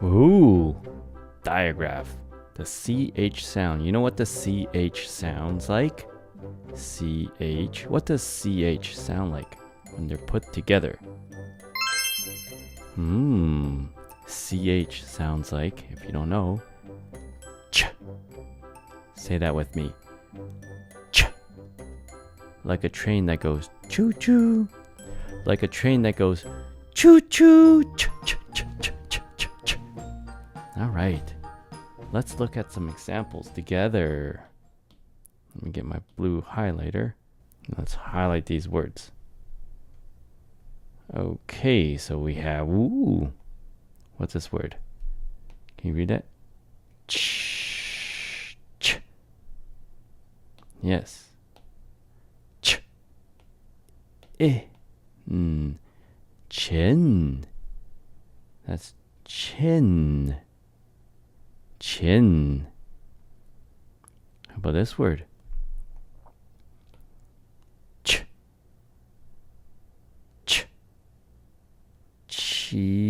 Ooh, digraph. The CH sound. You know what the CH sounds like? CH. What does CH sound like when they're put together? CH sounds like, if you don't know, ch. Say that with me. Ch. Like a train that goes choo choo. Like a train that goes choo choo. Ch ch ch ch ch ch ch. All right. Let's look at some examples together. Let me get my blue highlighter. Let's highlight these words. Okay, so we have, ooh, what's this word? Can you read that? Ch, ch. Yes. Ch. Chin. That's chin. Chin. How about this word? Ch. Ch. Cheese.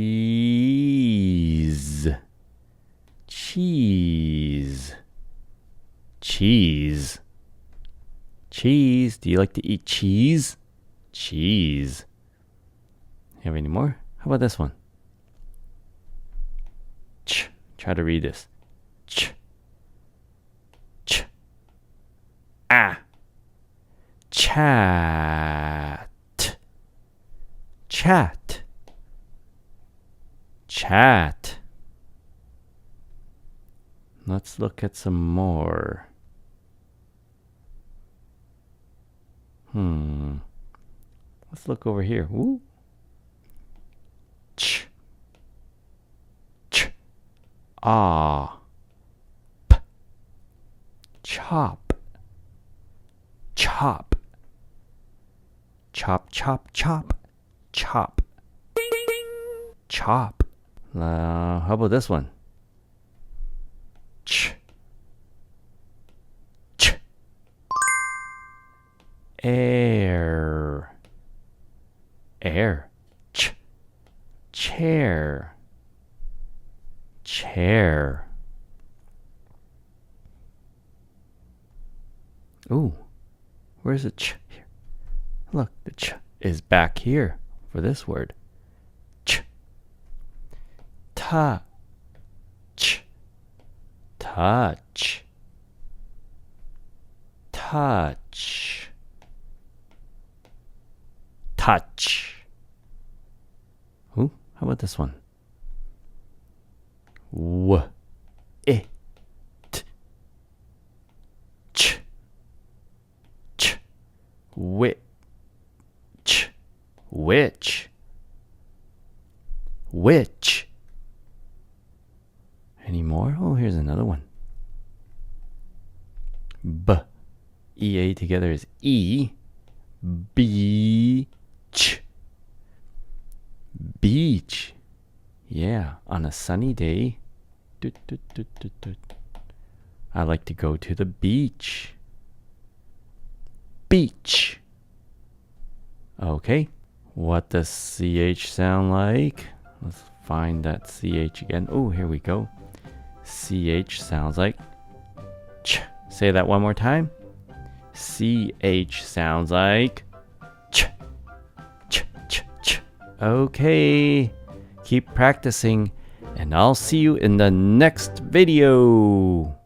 Cheese. Cheese. Cheese. Do you like to eat cheese? Cheese. Have any more? How about this one? Ch. Try to read this. Ch. Ch. Ah. Chat. Chat. Chat. Let's look at some more. Let's look over here. Woo. Ch. Ch. Ah. P. Chop. Chop. Chop, chop, chop. Chop. Chop. How about this one? Ch. Ch. Air. Air. Ch. Chair. Chair. Ooh. Where's the ch here? Look, the ch is back here for this word. Ch. Touch. Touch. Touch. Touch. Ooh, how about this one? W. It. Ch. Ch. Which. Which. Which. Any more? Oh, here's another one. B. EA together is E. Beach. Beach. Yeah, on a sunny day. I like to go to the beach. Beach. Okay. What does CH sound like? Let's find that CH again. Oh, here we go. CH sounds like ch. Say that one more time. CH sounds like ch. Ch, ch, ch. Okay. Keep practicing, and I'll see you in the next video.